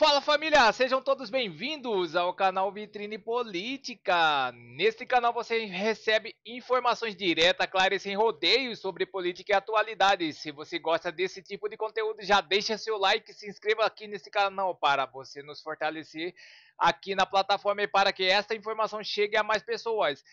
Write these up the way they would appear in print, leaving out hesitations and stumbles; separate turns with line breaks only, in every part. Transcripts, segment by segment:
Fala família, sejam todos bem-vindos ao canal Vitrine Política. Neste canal você recebe informações diretas, claras e sem rodeios sobre política e atualidades. Se você gosta desse tipo de conteúdo, já deixa seu like e se inscreva aqui nesse canal para você nos fortalecer aqui na plataforma e para que esta informação chegue a mais pessoas.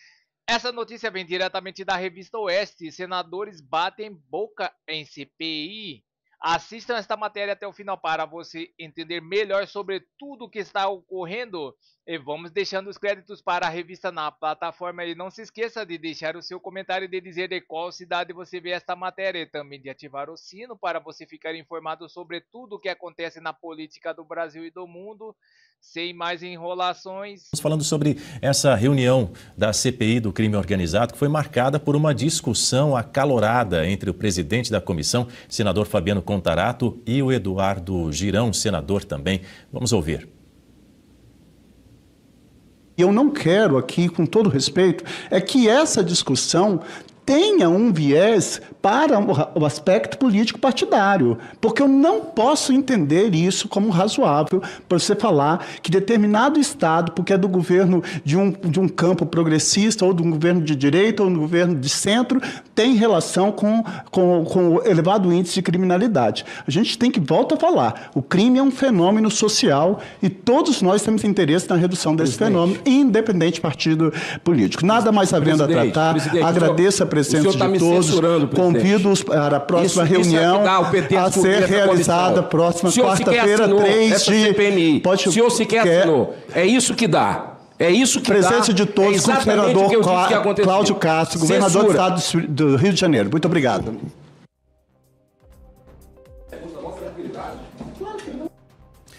Essa notícia vem diretamente da revista Oeste. Senadores batem boca em CPI. Assistam esta matéria até o final para você entender melhor sobre tudo o que está ocorrendo. E vamos deixando os créditos para a revista na plataforma. E não se esqueça de deixar o seu comentário e de dizer de qual cidade você vê esta matéria. E também de ativar o sino para você ficar informado sobre tudo o que acontece na política do Brasil e do mundo. Sem mais enrolações.
Estamos falando sobre essa reunião da CPI do crime organizado, que foi marcada por uma discussão acalorada entre o presidente da comissão, senador Fabiano Contarato, e o Eduardo Girão, senador também. Vamos ouvir.
Eu não quero aqui, com todo respeito, é que essa discussão tenha um viés para o aspecto político partidário, porque eu não posso entender isso como razoável para você falar que determinado Estado, porque é do governo de um campo progressista, ou de um governo de direita, ou de um governo de centro, tem relação com o elevado índice de criminalidade. A gente tem que, volta a falar, o crime é um fenômeno social e todos nós temos interesse na redução desse fenômeno, independente de partido político. Nada mais havendo a tratar, agradeço a presença de todos, convido-os para a próxima reunião a ser realizada próxima quarta-feira, 3 de...
O senhor sequer assinou. É isso que dá. É isso que
presença de todos com o senador Cláudio Castro, governador do estado do Rio de Janeiro. Muito obrigado.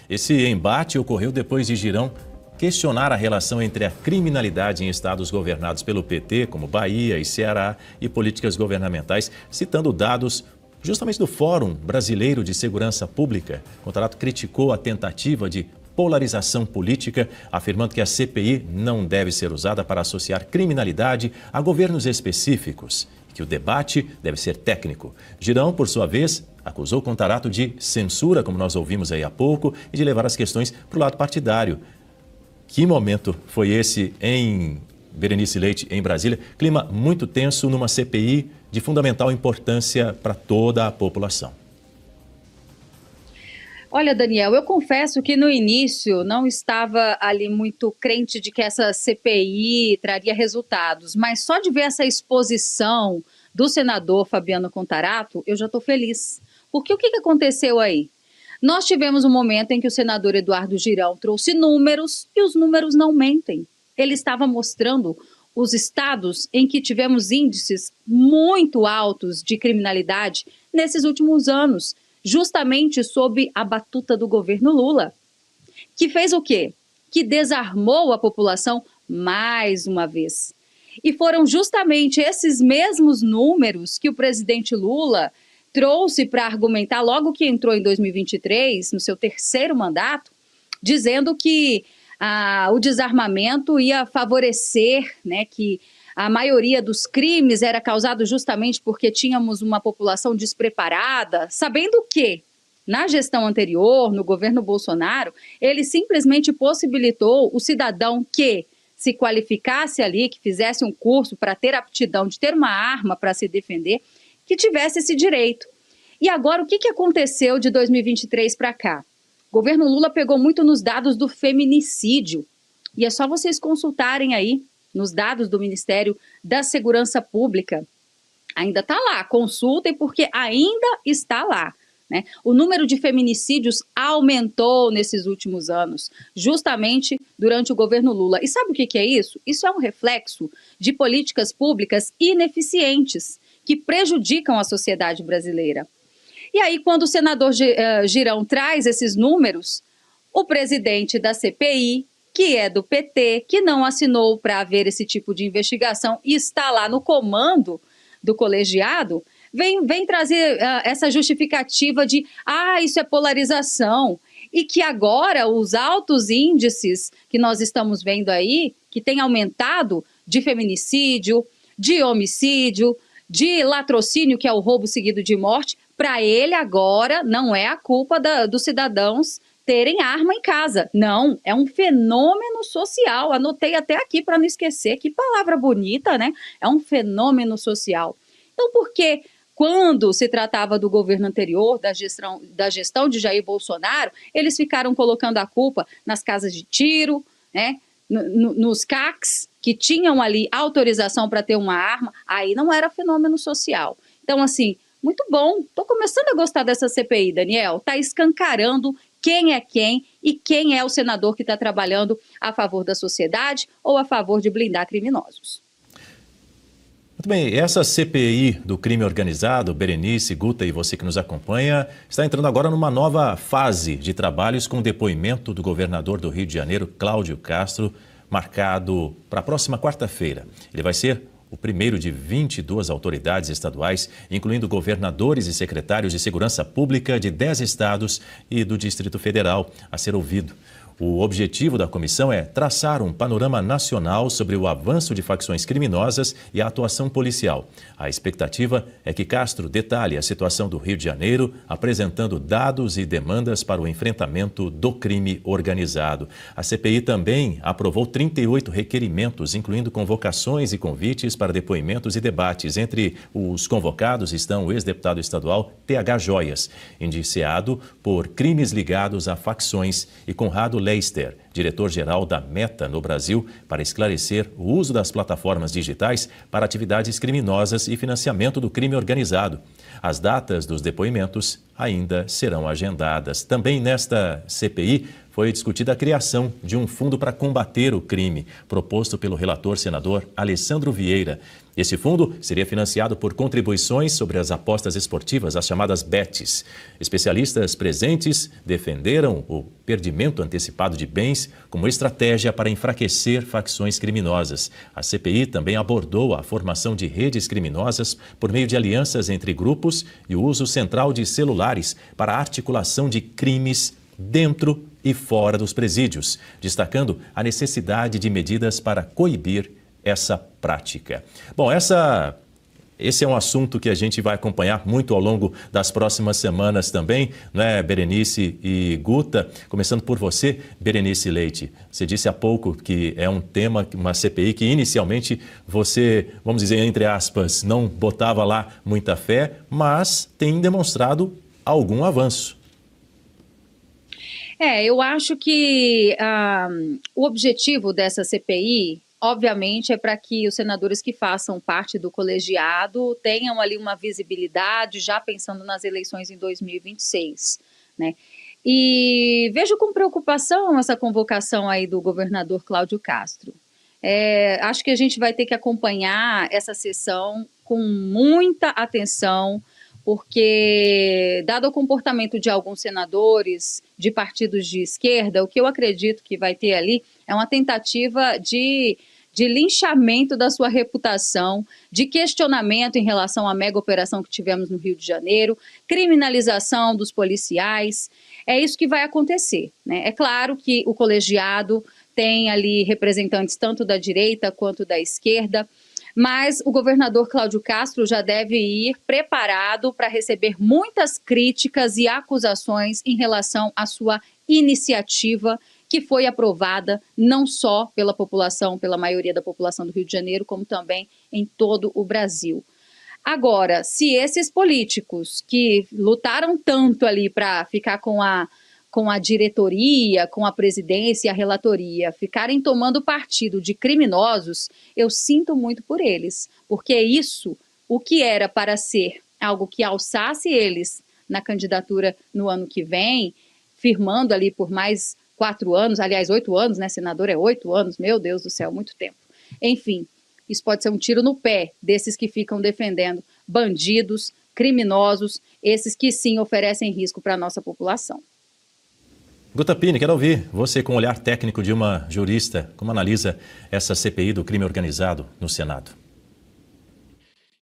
Esse embate ocorreu depois de Girão questionar a relação entre a criminalidade em estados governados pelo PT, como Bahia e Ceará, e políticas governamentais, citando dados justamente do Fórum Brasileiro de Segurança Pública. Contarato criticou a tentativa de polarização política, afirmando que a CPI não deve ser usada para associar criminalidade a governos específicos e que o debate deve ser técnico. Girão, por sua vez, acusou Contarato de censura, como nós ouvimos aí há pouco, e de levar as questões para o lado partidário. Que momento foi esse em Berenice Leite, em Brasília? Clima muito tenso numa CPI de fundamental importância para toda a população.
Olha, Daniel, eu confesso que no início não estava ali muito crente de que essa CPI traria resultados, mas só de ver essa exposição do senador Fabiano Contarato, eu já estou feliz. Porque o que aconteceu aí? Nós tivemos um momento em que o senador Eduardo Girão trouxe números e os números não mentem. Ele estava mostrando os estados em que tivemos índices muito altos de criminalidade nesses últimos anos, justamente sob a batuta do governo Lula, que fez o quê? Que desarmou a população mais uma vez. E foram justamente esses mesmos números que o presidente Lula trouxe para argumentar logo que entrou em 2023, no seu terceiro mandato, dizendo que o desarmamento ia favorecer, né, que a maioria dos crimes era causado justamente porque tínhamos uma população despreparada, sabendo que, na gestão anterior, no governo Bolsonaro, ele simplesmente possibilitou o cidadão que se qualificasse ali, que fizesse um curso para ter aptidão de ter uma arma para se defender, que tivesse esse direito. E agora, o que aconteceu de 2023 para cá? O governo Lula pegou muito nos dados do feminicídio. E é só vocês consultarem aí nos dados do Ministério da Segurança Pública. Ainda está lá, consultem porque ainda está lá, né? O número de feminicídios aumentou nesses últimos anos, justamente durante o governo Lula. E sabe o que é isso? Isso é um reflexo de políticas públicas ineficientes, que prejudicam a sociedade brasileira. E aí, quando o senador Girão traz esses números, o presidente da CPI, que é do PT, que não assinou para haver esse tipo de investigação e está lá no comando do colegiado, vem trazer essa justificativa de isso é polarização. E que agora os altos índices que nós estamos vendo aí, que tem aumentado de feminicídio, de homicídio, de latrocínio, que é o roubo seguido de morte, para ele agora não é a culpa dos cidadãos terem arma em casa. Não, é um fenômeno social. Anotei até aqui para não esquecer. Que palavra bonita, né? É um fenômeno social. Então, por que quando se tratava do governo anterior, da gestão de Jair Bolsonaro, eles ficaram colocando a culpa nas casas de tiro, né? Nos CACs, que tinham ali autorização para ter uma arma? Aí não era fenômeno social. Então, assim, muito bom. Estou começando a gostar dessa CPI, Daniel. Está escancarando quem é quem e quem é o senador que está trabalhando a favor da sociedade ou a favor de blindar criminosos.
Muito bem, essa CPI do crime organizado, Berenice, Guta e você que nos acompanha, está entrando agora numa nova fase de trabalhos com o depoimento do governador do Rio de Janeiro, Cláudio Castro, marcado para a próxima quarta-feira. Ele vai ser o primeiro de 22 autoridades estaduais, incluindo governadores e secretários de segurança pública de 10 estados e do Distrito Federal, a ser ouvido. O objetivo da comissão é traçar um panorama nacional sobre o avanço de facções criminosas e a atuação policial. A expectativa é que Castro detalhe a situação do Rio de Janeiro, apresentando dados e demandas para o enfrentamento do crime organizado. A CPI também aprovou 38 requerimentos, incluindo convocações e convites para depoimentos e debates. Entre os convocados estão o ex-deputado estadual TH Joias, indiciado por crimes ligados a facções, e Conrado Leister, diretor-geral da Meta no Brasil, para esclarecer o uso das plataformas digitais para atividades criminosas e financiamento do crime organizado. As datas dos depoimentos ainda serão agendadas. Também nesta CPI foi discutida a criação de um fundo para combater o crime, proposto pelo relator senador Alessandro Vieira. Esse fundo seria financiado por contribuições sobre as apostas esportivas, as chamadas bets. Especialistas presentes defenderam o perdimento antecipado de bens como estratégia para enfraquecer facções criminosas. A CPI também abordou a formação de redes criminosas por meio de alianças entre grupos e o uso central de celulares para a articulação de crimes dentro e fora dos presídios, destacando a necessidade de medidas para coibir essa prática. Bom, esse é um assunto que a gente vai acompanhar muito ao longo das próximas semanas também, né, Berenice e Guta? Começando por você, Berenice Leite. Você disse há pouco que é um tema, uma CPI que inicialmente você, vamos dizer, entre aspas, não botava lá muita fé, mas tem demonstrado algum avanço.
Eu acho que o objetivo dessa CPI, obviamente, é para que os senadores que façam parte do colegiado tenham ali uma visibilidade, já pensando nas eleições em 2026, né? E vejo com preocupação essa convocação aí do governador Cláudio Castro. Acho que a gente vai ter que acompanhar essa sessão com muita atenção, porque, dado o comportamento de alguns senadores de partidos de esquerda, o que eu acredito que vai ter ali é uma tentativa de linchamento da sua reputação, de questionamento em relação à mega operação que tivemos no Rio de Janeiro, criminalização dos policiais. É isso que vai acontecer, né? É claro que o colegiado tem ali representantes tanto da direita quanto da esquerda, mas o governador Cláudio Castro já deve ir preparado para receber muitas críticas e acusações em relação à sua iniciativa, que foi aprovada não só pela população, pela maioria da população do Rio de Janeiro, como também em todo o Brasil. Agora, se esses políticos que lutaram tanto ali para ficar com a diretoria, com a presidência e a relatoria, ficarem tomando partido de criminosos, eu sinto muito por eles, porque isso, o que era para ser algo que alçasse eles na candidatura no ano que vem, firmando ali por mais 4 anos, aliás, 8 anos, né, senador, é 8 anos, meu Deus do céu, muito tempo. Enfim, isso pode ser um tiro no pé desses que ficam defendendo bandidos, criminosos, esses que sim oferecem risco para a nossa população.
Guta Pigne, quero ouvir você com o olhar técnico de uma jurista, como analisa essa CPI do crime organizado no Senado?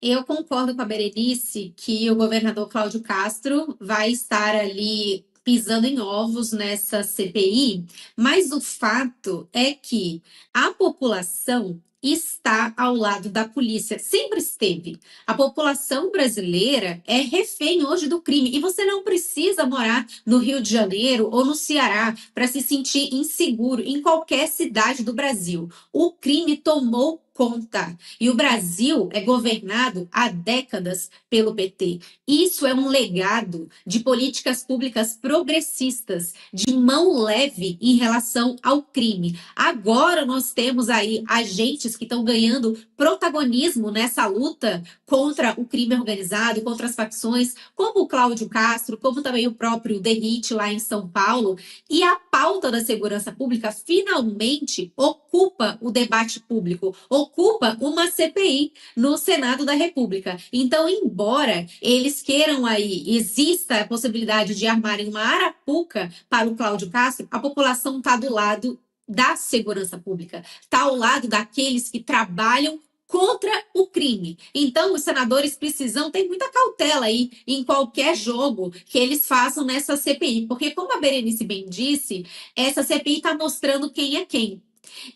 Eu concordo com a Berenice que o governador Cláudio Castro vai estar ali pisando em ovos nessa CPI, mas o fato é que a população está ao lado da polícia, sempre esteve. A população brasileira é refém hoje do crime e você não precisa morar no Rio de Janeiro ou no Ceará para se sentir inseguro em qualquer cidade do Brasil. O crime tomou conta e o Brasil é governado há décadas pelo PT. Isso é um legado de políticas públicas progressistas, de mão leve em relação ao crime. Agora nós temos aí agentes que estão ganhando protagonismo nessa luta contra o crime organizado, contra as facções, como o Cláudio Castro, como também o próprio Derrite lá em São Paulo. E a pauta da segurança pública finalmente ocupa o debate público, ocupa uma CPI no Senado da República. Então, embora eles queiram aí, exista a possibilidade de armarem uma arapuca para o Cláudio Castro, a população está do lado da segurança pública, está ao lado daqueles que trabalham contra o crime. Então, os senadores precisam ter muita cautela aí em qualquer jogo que eles façam nessa CPI, porque, como a Berenice bem disse, essa CPI está mostrando quem é quem.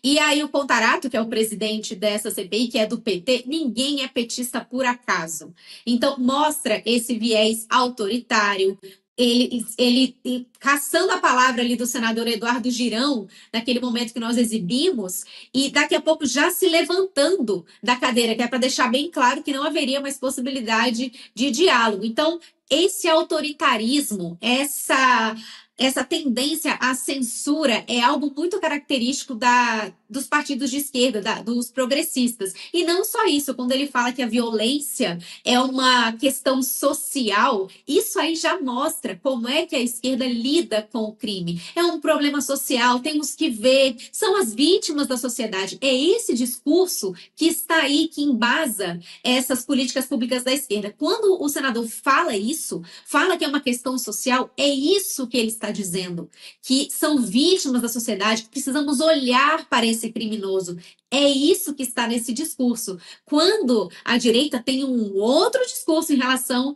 E aí o Contarato, que é o presidente dessa CPI, que é do PT, ninguém é petista por acaso. Então, mostra esse viés autoritário, ele caçando a palavra ali do senador Eduardo Girão, naquele momento que nós exibimos, e daqui a pouco já se levantando da cadeira, que é para deixar bem claro que não haveria mais possibilidade de diálogo. Então, esse autoritarismo, essa tendência à censura é algo muito característico dos partidos de esquerda, dos progressistas. E não só isso, quando ele fala que a violência é uma questão social, isso aí já mostra como é que a esquerda lida com o crime. É um problema social, temos que ver, são as vítimas da sociedade. É esse discurso que está aí, que embasa essas políticas públicas da esquerda. Quando o senador fala isso, fala que é uma questão social, é isso que ele está dizendo, que são vítimas da sociedade, que precisamos olhar para esse criminoso. É isso que está nesse discurso. Quando a direita tem um outro discurso em relação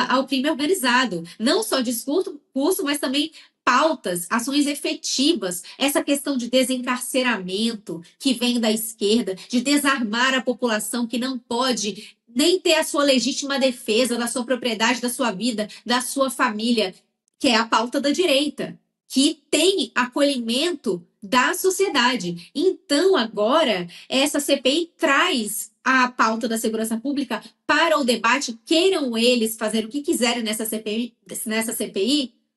ao crime organizado, não só discurso, mas também pautas, ações efetivas, essa questão de desencarceramento que vem da esquerda, de desarmar a população que não pode nem ter a sua legítima defesa da sua propriedade, da sua vida, da sua família, que é a pauta da direita, que tem acolhimento da sociedade. Então, agora, essa CPI traz a pauta da segurança pública para o debate, queiram eles fazer o que quiserem nessa CPI,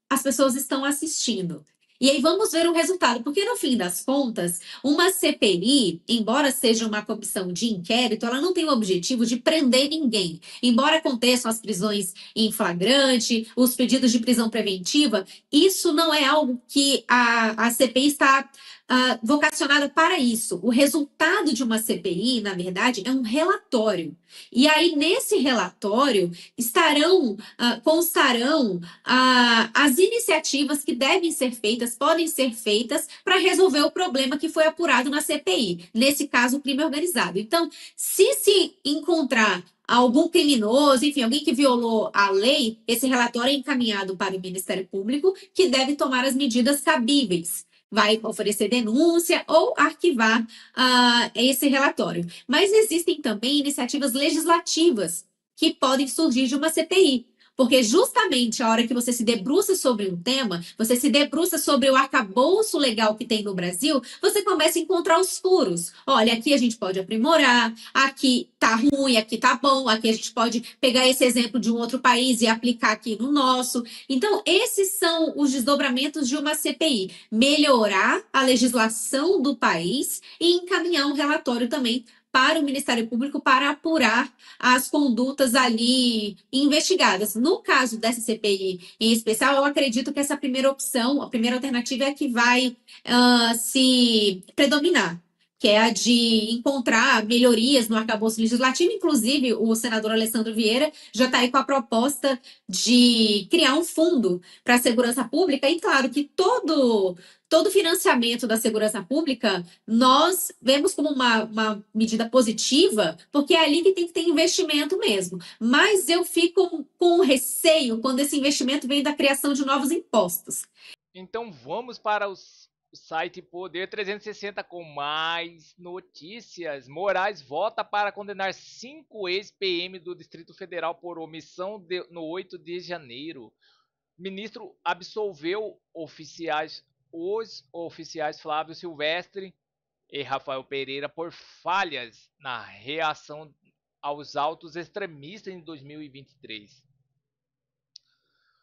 as pessoas estão assistindo. E aí vamos ver o resultado, porque no fim das contas, uma CPI, embora seja uma comissão de inquérito, ela não tem o objetivo de prender ninguém. Embora aconteçam as prisões em flagrante, os pedidos de prisão preventiva, isso não é algo que a CPI está vocacionada para isso. O resultado de uma CPI, na verdade, é um relatório. E aí, nesse relatório, constarão as iniciativas que devem ser feitas, podem ser feitas para resolver o problema que foi apurado na CPI. Nesse caso, o crime organizado. Então, se encontrar algum criminoso, enfim, alguém que violou a lei, esse relatório é encaminhado para o Ministério Público, que deve tomar as medidas cabíveis. Vai oferecer denúncia ou arquivar esse relatório. Mas existem também iniciativas legislativas que podem surgir de uma CPI. Porque justamente a hora que você se debruça sobre um tema, você se debruça sobre o arcabouço legal que tem no Brasil, você começa a encontrar os furos. Olha, aqui a gente pode aprimorar, aqui tá ruim, aqui tá bom, aqui a gente pode pegar esse exemplo de um outro país e aplicar aqui no nosso. Então, esses são os desdobramentos de uma CPI. Melhorar a legislação do país e encaminhar um relatório também para o Ministério Público para apurar as condutas ali investigadas. No caso dessa CPI em especial, eu acredito que essa primeira opção, a primeira alternativa é a que vai se predominar. que é a de encontrar melhorias no arcabouço legislativo. Inclusive, o senador Alessandro Vieira já está aí com a proposta de criar um fundo para a segurança pública. E claro que todo financiamento da segurança pública nós vemos como uma medida positiva, porque é ali que tem que ter investimento mesmo. Mas eu fico com receio quando esse investimento vem da criação de novos impostos.
Então vamos para o site Poder 360 com mais notícias. Moraes vota para condenar 5 ex-PM do Distrito Federal por omissão no 8 de janeiro. Ministro absolveu os oficiais Flávio Silvestre e Rafael Pereira por falhas na reação aos autos extremistas em 2023.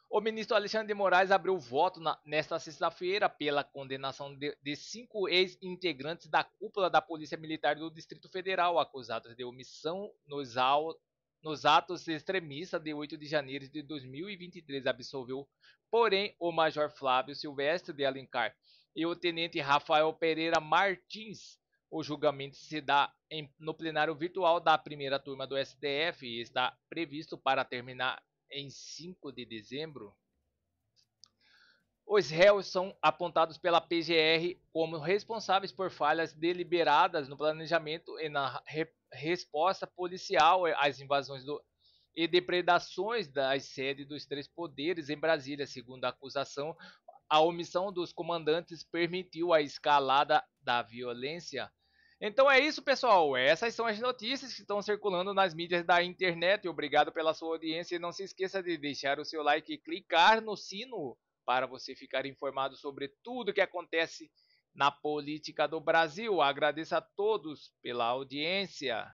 O ministro Alexandre de Moraes abriu voto nesta sexta-feira pela condenação de 5 ex-integrantes da cúpula da Polícia Militar do Distrito Federal, acusados de omissão nos atos extremistas de 8 de janeiro de 2023. Absolveu, porém, o Major Flávio Silvestre de Alencar e o Tenente Rafael Pereira Martins. O julgamento se dá no plenário virtual da primeira turma do STF e está previsto para terminar em 5 de dezembro. Os réus são apontados pela PGR como responsáveis por falhas deliberadas no planejamento e na resposta policial às invasões e depredações das sedes dos 3 poderes em Brasília. Segundo a acusação, a omissão dos comandantes permitiu a escalada da violência. Então é isso, pessoal. Essas são as notícias que estão circulando nas mídias da internet. Obrigado pela sua audiência e não se esqueça de deixar o seu like e clicar no sino para você ficar informado sobre tudo que acontece na política do Brasil. Agradeço a todos pela audiência.